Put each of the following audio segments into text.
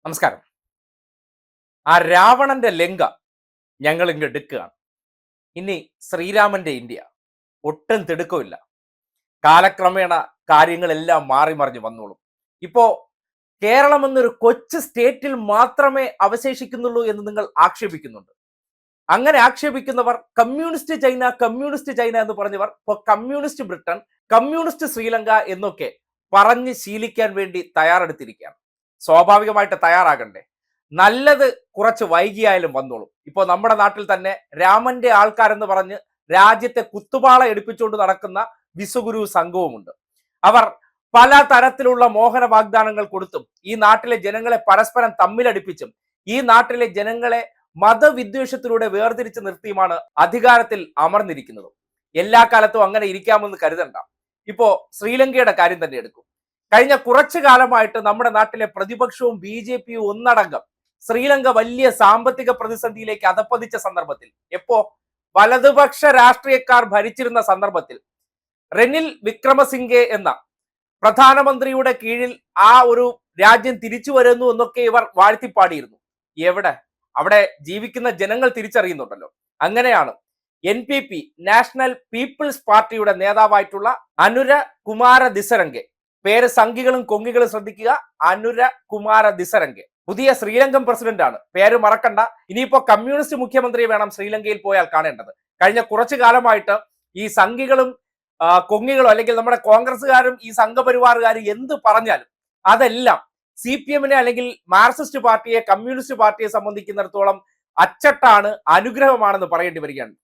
നമസ്കാരം. ആ രാവണന്റെ ലങ്ക ഞങ്ങൾ ഇങ്ങ് എടുക്കുകയാണ്. ഇനി ശ്രീരാമന്റെ ഇന്ത്യ ഒട്ടും തിടുക്കമില്ല. കാലക്രമേണ കാര്യങ്ങളെല്ലാം മാറി മറിഞ്ഞു വന്നോളും. ഇപ്പോ കേരളം എന്നൊരു കൊച്ചു സ്റ്റേറ്റിൽ മാത്രമേ അവശേഷിക്കുന്നുള്ളൂ എന്ന് നിങ്ങൾ ആക്ഷേപിക്കുന്നുണ്ട്. അങ്ങനെ ആക്ഷേപിക്കുന്നവർ കമ്മ്യൂണിസ്റ്റ് ചൈന എന്ന് പറഞ്ഞവർ ഇപ്പോൾ കമ്മ്യൂണിസ്റ്റ് ബ്രിട്ടൻ, കമ്മ്യൂണിസ്റ്റ് ശ്രീലങ്ക എന്നൊക്കെ പറഞ്ഞ് ശീലിക്കാൻ വേണ്ടി തയ്യാറെടുത്തിരിക്കുകയാണ്. സ്വാഭാവികമായിട്ട് തയ്യാറാകണ്ടേ? നല്ലത് കുറച്ച് വൈകിയായാലും വന്നോളും. ഇപ്പോൾ നമ്മുടെ നാട്ടിൽ തന്നെ രാമന്റെ ആൾക്കാരെന്ന് പറഞ്ഞ് രാജ്യത്തെ കുത്തുപാള എടുപ്പിച്ചുകൊണ്ട് നടക്കുന്ന വിശ്വഗുരു സംഘവുമുണ്ട്. അവർ പല തരത്തിലുള്ള മോഹന വാഗ്ദാനങ്ങൾ കൊടുത്തും ഈ നാട്ടിലെ ജനങ്ങളെ പരസ്പരം തമ്മിലടിപ്പിച്ചും ഈ നാട്ടിലെ ജനങ്ങളെ മതവിദ്വേഷത്തിലൂടെ വേർതിരിച്ച് നിർത്തിയുമാണ് അധികാരത്തിൽ അമർന്നിരിക്കുന്നത്. എല്ലാ കാലത്തും അങ്ങനെ ഇരിക്കാമെന്ന് കരുതണ്ട. ഇപ്പോ ശ്രീലങ്കയുടെ കാര്യം തന്നെ എടുക്കും. കഴിഞ്ഞ കുറച്ചു കാലമായിട്ട് നമ്മുടെ നാട്ടിലെ പ്രതിപക്ഷവും BJPയും ഒന്നടങ്കം ശ്രീലങ്ക വലിയ സാമ്പത്തിക പ്രതിസന്ധിയിലേക്ക് അധപ്പതിച്ച സന്ദർഭത്തിൽ, എപ്പോ വലതുപക്ഷ രാഷ്ട്രീയക്കാർ ഭരിച്ചിരുന്ന സന്ദർഭത്തിൽ റെനിൽ വിക്രമസിംഗെ എന്ന പ്രധാനമന്ത്രിയുടെ കീഴിൽ ആ ഒരു രാജ്യം തിരിച്ചു വരുന്നു എന്നൊക്കെ ഇവർ വാഴ്ത്തിപ്പാടിയിരുന്നു. എവിടെ? അവിടെ ജീവിക്കുന്ന ജനങ്ങൾ തിരിച്ചറിയുന്നുണ്ടല്ലോ. അങ്ങനെയാണ് NPP നാഷണൽ പീപ്പിൾസ് പാർട്ടിയുടെ നേതാവായിട്ടുള്ള അനുര കുമാര ദിസരംഗെ, പേര് സംഘികളും കൊങ്ങികളും ശ്രദ്ധിക്കുക, അനുര കുമാര ദിസരംഗെ പുതിയ ശ്രീലങ്കൻ പ്രസിഡന്റ് ആണ്. പേര് മറക്കണ്ട. ഇനിയിപ്പോ കമ്മ്യൂണിസ്റ്റ് മുഖ്യമന്ത്രിയെ വേണം ശ്രീലങ്കയിൽ പോയാൽ കാണേണ്ടത്. കഴിഞ്ഞ കുറച്ചു കാലമായിട്ട് ഈ സംഘികളും കൊങ്ങികളും അല്ലെങ്കിൽ നമ്മുടെ കോൺഗ്രസ്സുകാരും ഈ സംഘപരിവാറുകാരും എന്ത് പറഞ്ഞാലും അതെല്ലാം CPM-നെ അല്ലെങ്കിൽ മാർക്സിസ്റ്റ് പാർട്ടിയെ, കമ്മ്യൂണിസ്റ്റ് പാർട്ടിയെ സംബന്ധിക്കുന്നിടത്തോളം അച്ചട്ടാണ്, അനുഗ്രഹമാണെന്ന് പറയേണ്ടി വരികയാണ്.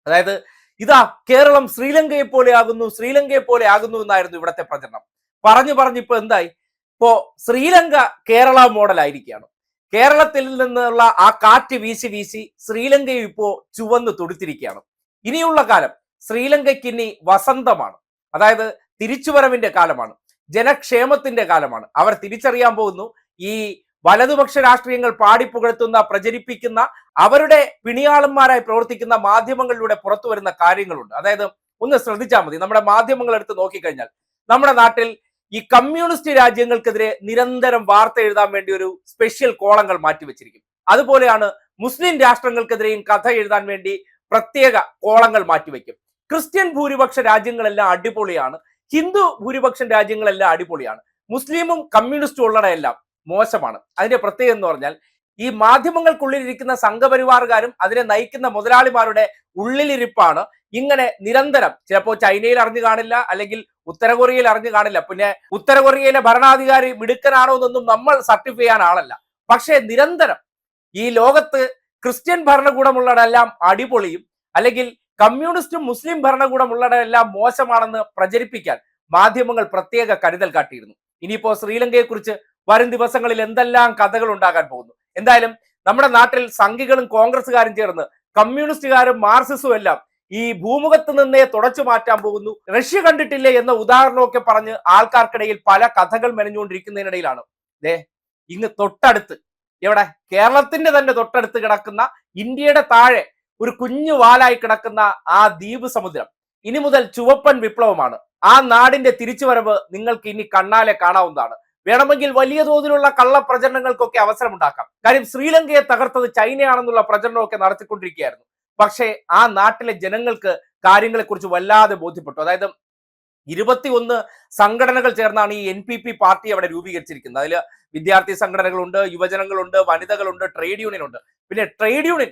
അതായത് ഇതാ കേരളം ശ്രീലങ്കയെ പോലെ ആകുന്നു എന്നായിരുന്നു ഇവിടത്തെ പ്രചരണം. പറഞ്ഞു ഇപ്പൊ എന്തായി? ഇപ്പോ ശ്രീലങ്ക കേരള മോഡൽ ആയിരിക്കുകയാണ്. കേരളത്തിൽ നിന്നുള്ള ആ കാറ്റ് വീശി ശ്രീലങ്കയും ഇപ്പോ ചുവന്ന് തുടുത്തിരിക്കുകയാണ്. ഇനിയുള്ള കാലം ശ്രീലങ്കയ്ക്ക് ഇനി വസന്തമാണ്. അതായത് തിരിച്ചുവരവിന്റെ കാലമാണ്, ജനക്ഷേമത്തിന്റെ കാലമാണ്. അവർ തിരിച്ചറിയാൻ പോകുന്നു ഈ വലതുപക്ഷ രാഷ്ട്രീയങ്ങൾ പാടിപ്പുകഴ്ത്തുന്ന, പ്രചരിപ്പിക്കുന്ന, അവരുടെ പിണിയാളന്മാരായി പ്രവർത്തിക്കുന്ന മാധ്യമങ്ങളിലൂടെ പുറത്തു വരുന്ന കാര്യങ്ങളുണ്ട്. അതായത് ഒന്ന് ശ്രദ്ധിച്ചാൽ മതി. നമ്മുടെ മാധ്യമങ്ങൾ എടുത്ത് നോക്കിക്കഴിഞ്ഞാൽ നമ്മുടെ നാട്ടിൽ ഈ കമ്മ്യൂണിസ്റ്റ് രാജ്യങ്ങൾക്കെതിരെ നിരന്തരം വാർത്ത എഴുതാൻ വേണ്ടി ഒരു സ്പെഷ്യൽ കോളങ്ങൾ മാറ്റിവെച്ചിരിക്കും. അതുപോലെയാണ് മുസ്ലിം രാഷ്ട്രങ്ങൾക്കെതിരെയും കഥ എഴുതാൻ വേണ്ടി പ്രത്യേക കോളങ്ങൾ മാറ്റിവെക്കും. ക്രിസ്ത്യൻ ഭൂരിപക്ഷ രാജ്യങ്ങളെല്ലാം അടിപൊളിയാണ്, ഹിന്ദു ഭൂരിപക്ഷം രാജ്യങ്ങളെല്ലാം അടിപൊളിയാണ്, മുസ്ലിമും കമ്മ്യൂണിസ്റ്റും ഉള്ളതെല്ലാം മോശമാണ്. അതിന്റെ പ്രത്യേകത എന്ന് പറഞ്ഞാൽ ഈ മാധ്യമങ്ങൾക്കുള്ളിലിരിക്കുന്ന സംഘപരിവാറുകാരും അതിനെ നയിക്കുന്ന മുതലാളിമാരുടെ ഉള്ളിലിരിപ്പാണ് ഇങ്ങനെ നിരന്തരം. ചിലപ്പോൾ ചൈനയിൽ അറിഞ്ഞു കാണില്ല, അല്ലെങ്കിൽ ഉത്തര കൊറിയയിൽ അറിഞ്ഞു കാണില്ല. പിന്നെ ഉത്തര കൊറിയയിലെ ഭരണാധികാരി മിടുക്കനാണോ എന്നൊന്നും നമ്മൾ സർട്ടിഫൈ ചെയ്യാൻ ആളല്ല. പക്ഷേ നിരന്തരം ഈ ലോകത്ത് ക്രിസ്ത്യൻ ഭരണകൂടമുള്ളതെല്ലാം അടിപൊളിയും അല്ലെങ്കിൽ കമ്മ്യൂണിസ്റ്റും മുസ്ലിം ഭരണകൂടമുള്ളതെല്ലാം മോശമാണെന്ന് പ്രചരിപ്പിക്കാൻ മാധ്യമങ്ങൾ പ്രത്യേക കരുതൽ കാട്ടിയിരുന്നു. ഇനിയിപ്പോ ശ്രീലങ്കയെ കുറിച്ച് വരും ദിവസങ്ങളിൽ എന്തെല്ലാം കഥകൾ ഉണ്ടാകാൻ പോകുന്നു. എന്തായാലും നമ്മുടെ നാട്ടിൽ സംഘികളും കോൺഗ്രസ്സുകാരും ചേർന്ന് കമ്മ്യൂണിസ്റ്റുകാരും മാർക്സിസ്റ്റും എല്ലാം ഈ ഭൂമുഖത്ത് നിന്നേ തുടച്ചു മാറ്റാൻ പോകുന്നു. റഷ്യ കണ്ടിട്ടില്ലേ എന്ന ഉദാഹരണമൊക്കെ പറഞ്ഞ് ആൾക്കാർക്കിടയിൽ പല കഥകൾ മെനഞ്ഞുകൊണ്ടിരിക്കുന്നതിനിടയിലാണ് ഇങ്ങ് തൊട്ടടുത്ത്, എവിടെ, കേരളത്തിന്റെ തന്നെ തൊട്ടടുത്ത് കിടക്കുന്ന, ഇന്ത്യയുടെ താഴെ ഒരു കുഞ്ഞു വാലായി കിടക്കുന്ന ആ ദ്വീപ് സമുദ്രം ഇനി മുതൽ ചുവപ്പൻ വിപ്ലവമാണ്. ആ നാടിന്റെ തിരിച്ചുവരവ് നിങ്ങൾക്ക് ഇനി കണ്ണാലെ കാണാവുന്നതാണ്. വേണമെങ്കിൽ വലിയ തോതിലുള്ള കള്ളപ്രചരണങ്ങൾക്കൊക്കെ അവസരമുണ്ടാക്കാം. കാര്യം ശ്രീലങ്കയെ തകർത്തത് ചൈനയാണെന്നുള്ള പ്രചരണമൊക്കെ നടത്തിക്കൊണ്ടിരിക്കുകയായിരുന്നു. പക്ഷേ ആ നാട്ടിലെ ജനങ്ങൾക്ക് കാര്യങ്ങളെക്കുറിച്ച് വല്ലാതെ ബോധ്യപ്പെട്ടു. അതായത് 21 സംഘടനകൾ ചേർന്നാണ് ഈ NPP പാർട്ടി അവിടെ രൂപീകരിച്ചിരിക്കുന്നത്. അതിൽ വിദ്യാർത്ഥി സംഘടനകളുണ്ട്, യുവജനങ്ങളുണ്ട്, വനിതകളുണ്ട്, ട്രേഡ് യൂണിയൻ ഉണ്ട്. പിന്നെ ട്രേഡ് യൂണിയൻ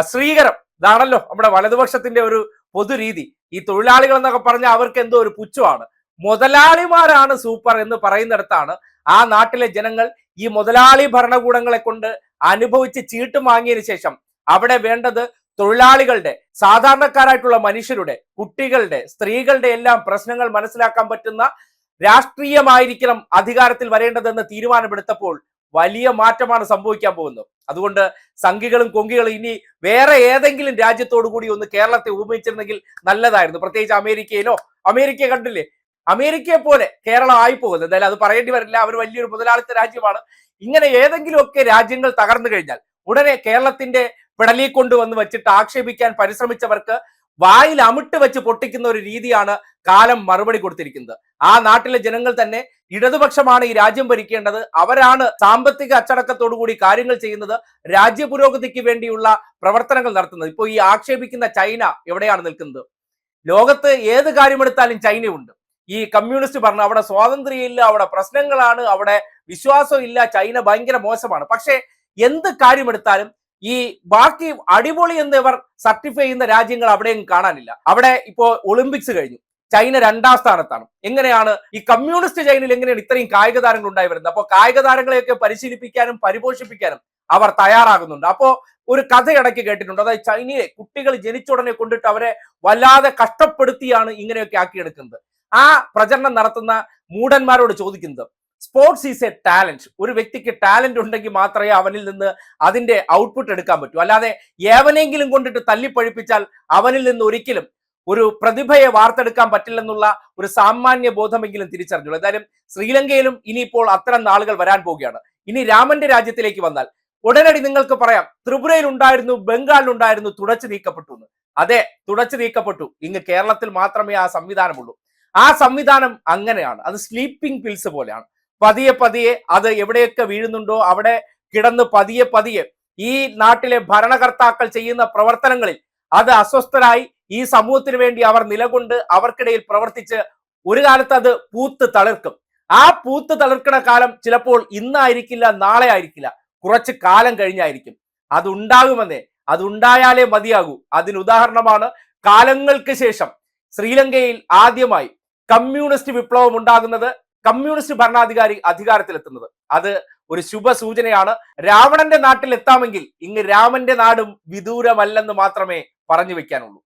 അശ്രീകരം. ഇതാണല്ലോ നമ്മുടെ വലതുപക്ഷത്തിന്റെ ഒരു പൊതുരീതി. ഈ തൊഴിലാളികൾ എന്നൊക്കെ പറഞ്ഞാൽ അവർക്ക് എന്തോ ഒരു പുച്ഛമാണ്. മുതലാളിമാരാണ് സൂപ്പർ എന്ന് പറയുന്നിടത്താണ് ആ നാട്ടിലെ ജനങ്ങൾ ഈ മുതലാളി ഭരണകൂടങ്ങളെ കൊണ്ട് അനുഭവിച്ച് ചീട്ട് വാങ്ങിയതിനു ശേഷം അവിടെ വേണ്ടത് തൊഴിലാളികളുടെ, സാധാരണക്കാരായിട്ടുള്ള മനുഷ്യരുടെ, കുട്ടികളുടെ, സ്ത്രീകളുടെ എല്ലാം പ്രശ്നങ്ങൾ മനസ്സിലാക്കാൻ പറ്റുന്ന രാഷ്ട്രീയമായിരിക്കണം അധികാരത്തിൽ വരേണ്ടതെന്ന് തീരുമാനമെടുത്തപ്പോൾ വലിയ മാറ്റമാണ് സംഭവിക്കാൻ പോകുന്നത്. അതുകൊണ്ട് സംഘികളും കൊങ്കികളും ഇനി വേറെ ഏതെങ്കിലും രാജ്യത്തോടു കൂടി ഒന്ന് കേരളത്തെ ഉപമിച്ചിരുന്നെങ്കിൽ നല്ലതായിരുന്നു. പ്രത്യേകിച്ച് അമേരിക്കയെ കണ്ടില്ലേ, അമേരിക്കയെ പോലെ കേരളം ആയി പോകുന്നത്. എന്തായാലും അത് പറയേണ്ടി വരില്ല, അവർ വലിയൊരു മുതലാളിത്ത രാജ്യമാണ്. ഇങ്ങനെ ഏതെങ്കിലുമൊക്കെ രാജ്യങ്ങൾ തകർന്നു കഴിഞ്ഞാൽ ഉടനെ കേരളത്തിന്റെ പിടലി കൊണ്ടുവന്ന് വെച്ചിട്ട് ആക്ഷേപിക്കാൻ പരിശ്രമിച്ചവർക്ക് വായിൽ അമിട്ട് വെച്ച് പൊട്ടിക്കുന്ന ഒരു രീതിയാണ് കാലം മറുപടി കൊടുത്തിരിക്കുന്നത്. ആ നാട്ടിലെ ജനങ്ങൾ തന്നെ ഇടതുപക്ഷമാണ് ഈ രാജ്യം ഭരിക്കേണ്ടത്, അവരാണ് സാമ്പത്തിക അച്ചടക്കത്തോടുകൂടി കാര്യങ്ങൾ ചെയ്യുന്നത്, രാജ്യ പുരോഗതിക്ക് വേണ്ടിയുള്ള പ്രവർത്തനങ്ങൾ നടത്തുന്നത്. ഇപ്പോൾ ഈ ആക്ഷേപിക്കുന്ന ചൈന എവിടെയാണ് നിൽക്കുന്നത്? ലോകത്ത് ഏത് കാര്യമെടുത്താലും ചൈനയുണ്ട്. ഈ കമ്മ്യൂണിസ്റ്റ് ഭരണം, അവിടെ സ്വാതന്ത്ര്യമില്ല, അവിടെ പ്രശ്നങ്ങളാണ്, അവിടെ വിശ്വാസം ഇല്ല, ചൈന ഭയങ്കര മോശമാണ്. പക്ഷേ എന്ത് കാര്യമെടുത്താലും ഈ ബാക്കി അടിപൊളി എന്ന് ഇവർ സർട്ടിഫൈ ചെയ്യുന്ന രാജ്യങ്ങൾ അവിടെയും കാണാനില്ല. അവിടെ ഇപ്പോ ഒളിമ്പിക്സ് കഴിഞ്ഞു, ചൈന 2ാം സ്ഥാനത്താണ്. എങ്ങനെയാണ് ഈ കമ്മ്യൂണിസ്റ്റ് ചൈനയിൽ എങ്ങനെയാണ് ഇത്രയും കായിക താരങ്ങൾ ഉണ്ടായി വരുന്നത്? അപ്പോൾ കായിക താരങ്ങളെയൊക്കെ പരിശീലിപ്പിക്കാനും പരിപോഷിപ്പിക്കാനും അവർ തയ്യാറാകുന്നുണ്ട്. അപ്പോ ഒരു കഥ ഇടയ്ക്ക് കേട്ടിട്ടുണ്ട്, അതായത് ചൈനയിലെ കുട്ടികൾ ജനിച്ചുടനെ കൊണ്ടിട്ട് അവരെ വല്ലാതെ കഷ്ടപ്പെടുത്തിയാണ് ഇങ്ങനെയൊക്കെ ആക്കിയെടുക്കുന്നത്. ആ പ്രചരണം നടത്തുന്ന മൂഢന്മാരോട് ചോദിക്കുന്നത്, സ്പോർട്സ് ഈസ് എ ടാലന്റ്. ഒരു വ്യക്തിക്ക് ടാലന്റ് ഉണ്ടെങ്കിൽ മാത്രമേ അവനിൽ നിന്ന് അതിന്റെ ഔട്ട്പുട്ട് എടുക്കാൻ പറ്റൂ. അല്ലാതെ ഏവനെങ്കിലും കൊണ്ടിട്ട് തല്ലിപ്പഴിപ്പിച്ചാൽ അവനിൽ നിന്ന് ഒരിക്കലും ഒരു പ്രതിഭയെ വാർത്തെടുക്കാൻ പറ്റില്ലെന്നുള്ള ഒരു സാമാന്യ ബോധമെങ്കിലും തിരിച്ചറിഞ്ഞു. എന്തായാലും ശ്രീലങ്കയിലും ഇനിയിപ്പോൾ അത്തരം നാളുകൾ വരാൻ പോവുകയാണ്. ഇനി രാമന്റെ രാജ്യത്തിലേക്ക് വന്നാൽ ഉടനടി നിങ്ങൾക്ക് പറയാം, ത്രിപുരയിൽ ഉണ്ടായിരുന്നു, ബംഗാളിൽ ഉണ്ടായിരുന്നു, തുടച്ചു നീക്കപ്പെട്ടു എന്ന്. അതെ, തുടച്ചു നീക്കപ്പെട്ടു. ഇങ്ങ് കേരളത്തിൽ മാത്രമേ ആ സംവിധാനമുള്ളൂ. ആ സംവിധാനം അങ്ങനെയാണ്, അത് സ്ലീപ്പിംഗ് പിൽസ് പോലെയാണ്. പതിയെ പതിയെ അത് എവിടെയൊക്കെ വീഴുന്നുണ്ടോ അവിടെ കിടന്ന് പതിയെ പതിയെ ഈ നാട്ടിലെ ഭരണകർത്താക്കൾ ചെയ്യുന്ന പ്രവർത്തനങ്ങളിൽ അത് അസ്വസ്ഥരായി ഈ സമൂഹത്തിന് വേണ്ടി അവർ നിലകൊണ്ട് അവർക്കിടയിൽ പ്രവർത്തിച്ച് ഒരു കാലത്ത് അത് പൂത്ത് തളിർക്കും. ആ പൂത്ത് തളിർക്കണ കാലം ചിലപ്പോൾ ഇന്നായിരിക്കില്ല, നാളെ ആയിരിക്കില്ല, കുറച്ച് കാലം കഴിഞ്ഞായിരിക്കും. അതുണ്ടാകുമെന്നേ, അതുണ്ടായാലേ മതിയാകൂ. അതിനുദാഹരണമാണ് കാലങ്ങൾക്ക് ശേഷം ശ്രീലങ്കയിൽ ആദ്യമായി കമ്മ്യൂണിസ്റ്റ് വിപ്ലവം ഉണ്ടാകുന്നത്, കമ്മ്യൂണിസ്റ്റ് ഭരണാധികാരി അധികാരത്തിലെത്തുന്നത്. അത് ഒരു ശുഭ സൂചനയാണ്. രാവണന്റെ നാട്ടിൽ എത്താമെങ്കിൽ ഇങ്ങ് രാമന്റെ നാടും വിദൂരമല്ലെന്ന് മാത്രമേ പറഞ്ഞു വെക്കാനുള്ളൂ.